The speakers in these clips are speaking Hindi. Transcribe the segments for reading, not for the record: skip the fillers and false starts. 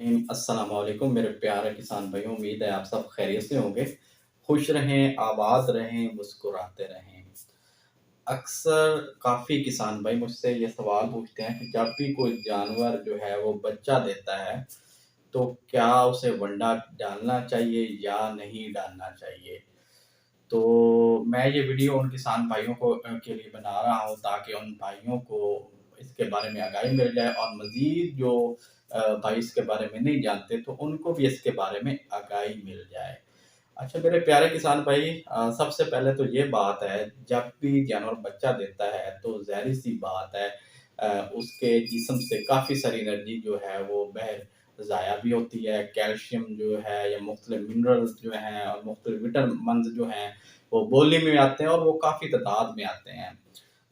अस्सलाम वालेकुम मेरे प्यारे किसान भाइयों, उम्मीद है आप सब खैरियत से होंगे। खुश रहें, आबाद रहें, मुस्कुराते रहें। अक्सर काफ़ी किसान भाई मुझसे ये सवाल पूछते हैं कि जब भी कोई जानवर जो है वो बच्चा देता है, तो क्या उसे वंडा डालना चाहिए या नहीं डालना चाहिए? तो मैं ये वीडियो उन किसान भाइयों के लिए बना रहा हूँ ताकि उन भाइयों को इसके बारे में आगाही मिल जाए और मज़ीद जो भाई इसके बारे में नहीं जानते तो उनको भी इसके बारे में आगाही मिल जाए। अच्छा मेरे प्यारे किसान भाई, सबसे पहले तो ये बात है, जब भी जानवर बच्चा देता है तो ज़ाहिर-सी बात है, उसके जिस्म से काफ़ी सारी एनर्जी जो है वो ज़ाया भी होती है। कैल्शियम जो है या मुख्तलिफ मिनरल्स जो हैं और मुख्तलिफ विटामिन्स जो हैं वो बॉडी में आते हैं और वो काफ़ी तादाद में आते हैं।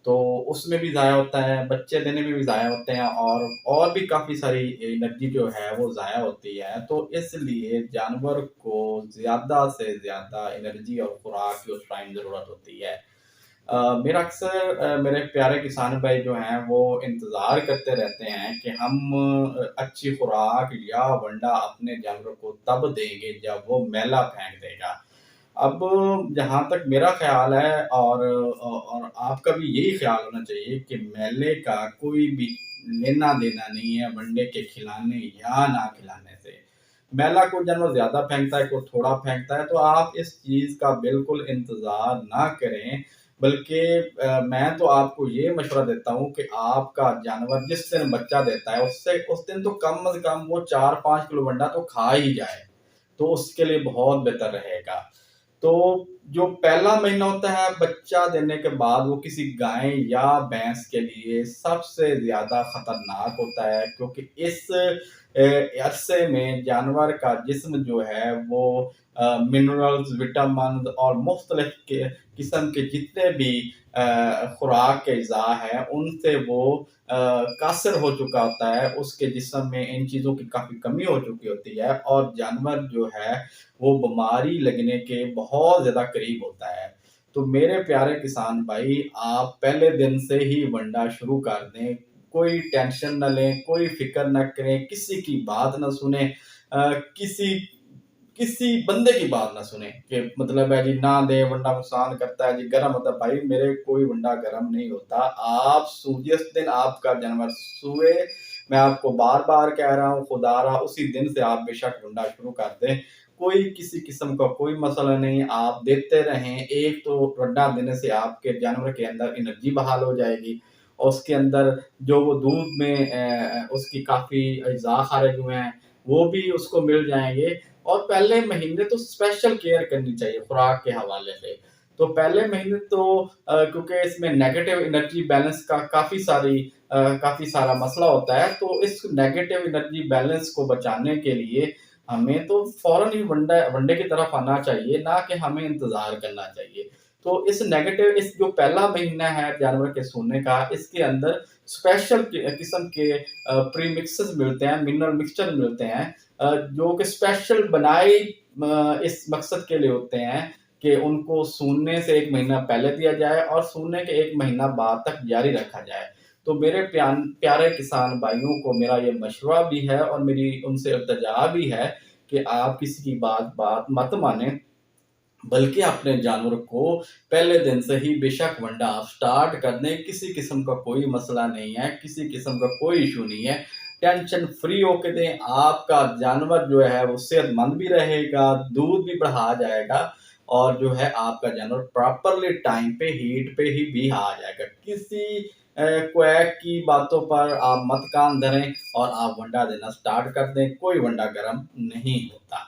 तो उसमें भी ज़ाया होता है, बच्चे देने में भी ज़ाया होते हैं और भी काफ़ी सारी एनर्जी जो है वो ज़ाया होती है। तो इसलिए जानवर को ज़्यादा से ज़्यादा एनर्जी और खुराक की उस टाइम ज़रूरत होती है। मेरा अक्सर मेरे प्यारे किसान भाई जो हैं वो इंतज़ार करते रहते हैं कि हम अच्छी खुराक या वंडा अपने जानवर को तब देंगे जब वो मैला फेंक देगा। अब जहाँ तक मेरा ख़्याल है और आपका भी यही ख़्याल होना चाहिए कि मेले का कोई भी लेना-देना नहीं है वनडे के खिलाने या ना खिलाने से। मैला कोई जानवर ज़्यादा फेंकता है, कोई थोड़ा फेंकता है, तो आप इस चीज़ का बिल्कुल इंतज़ार ना करें, बल्कि मैं तो आपको ये मशवरा देता हूँ कि आपका जानवर जिस दिन बच्चा देता है, उससे उस दिन तो कम से कम वो 4-5 किलो वंडा तो खा ही जाए, तो उसके लिए बहुत बेहतर रहेगा। तो जो पहला महीना होता है बच्चा देने के बाद, वो किसी गाय या भैंस के लिए सबसे ज़्यादा खतरनाक होता है, क्योंकि इस अरसे में जानवर का जिस्म जो है वो मिनरल्स, विटामिन और मुख्तलिफ किस्म के जितने भी खुराक के अज़ा हैं उनसे वो कासिर हो चुका होता है। उसके जिस्म में इन चीज़ों की काफ़ी कमी हो चुकी होती है और जानवर जो है वो बीमारी लगने के बहुत ज़्यादा करीब होता है। तो मेरे प्यारे किसान भाई, आप पहले दिन से ही वंडा शुरू कर दें, कोई टेंशन ना लें, कोई फ़िक्र ना करें, किसी की बात ना सुनें, किसी किसी बंदे की बात ना सुने कि मतलब है जी ना दे, वंडा नुकसान करता है जी, गर्म होता है। भाई मेरे कोई वंडा गर्म नहीं होता। आप जिस दिन आपका जानवर सूए, मैं आपको बार-बार कह रहा हूँ, खुदारा उसी दिन से आप बेशक वंडा शुरू कर दें। कोई किसी किस्म का कोई मसला नहीं, आप देते रहें। एक तो वंडा देने से आपके जानवर के अंदर एनर्जी बहाल हो जाएगी और उसके अंदर जो वो दूध में उसकी काफ़ी अज़ा ख़ारिज हुए हैं, वो भी उसको मिल जाएँगे। और पहले महीने तो स्पेशल केयर करनी चाहिए खुराक के हवाले से। तो पहले महीने तो क्योंकि इसमें नेगेटिव एनर्जी बैलेंस का काफ़ी सारा मसला होता है, तो इस नेगेटिव एनर्जी बैलेंस को बचाने के लिए हमें तो फ़ौरन ही वनडे की तरफ आना चाहिए, ना कि हमें इंतज़ार करना चाहिए। तो इस जो पहला महीना है जानवर के सोने का, इसके अंदर स्पेशल किस्म के प्रीमिक्सेस मिलते हैं, मिनरल मिक्सचर मिलते हैं, जो कि स्पेशल बनाए इस मकसद के लिए होते हैं कि उनको सूनने से 1 महीना पहले दिया जाए और सूनने के 1 महीना बाद तक जारी रखा जाए। तो मेरे प्यारे किसान भाइयों को मेरा ये मशवरा भी है और मेरी उनसे इल्तिजा भी है कि आप किसी की बात मत मानें, बल्कि अपने जानवर को पहले दिन से ही बेशक वंडा आप स्टार्ट कर दें, किसी किस्म का कोई मसला नहीं है, किसी किस्म का कोई इश्यू नहीं है। टेंशन फ्री होके दें, आपका जानवर जो है वो सेहतमंद भी रहेगा, दूध भी बढ़ा जाएगा और जो है आपका जानवर प्रॉपरली टाइम पे हीट पे ही भी आ जाएगा। किसी क्वैक की बातों पर आप मत कान धरें और आप वंडा देना स्टार्ट कर दें, कोई वंडा गरम नहीं होता।